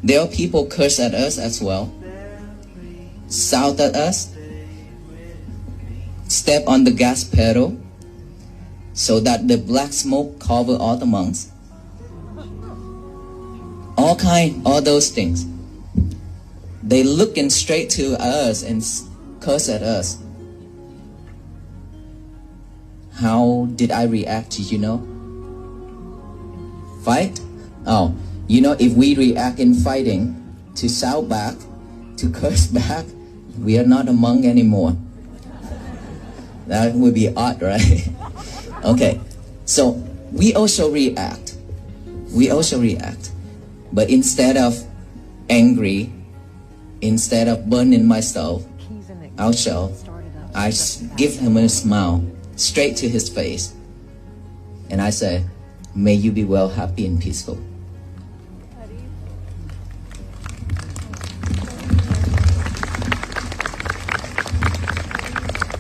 There are people curse at us as well, shout at us, step on the gas pedal so that the black smoke cover all the monks. All those things. They looking straight to us and curse at us. How did I react? Fight? Oh, if we react in fighting, to shout back, to curse back, we are not a monk anymore. That would be odd, right? Okay, so we also react. But instead of angry, instead of burning myself, I give him a smile straight to his face. And I say, may you be well, happy, and peaceful.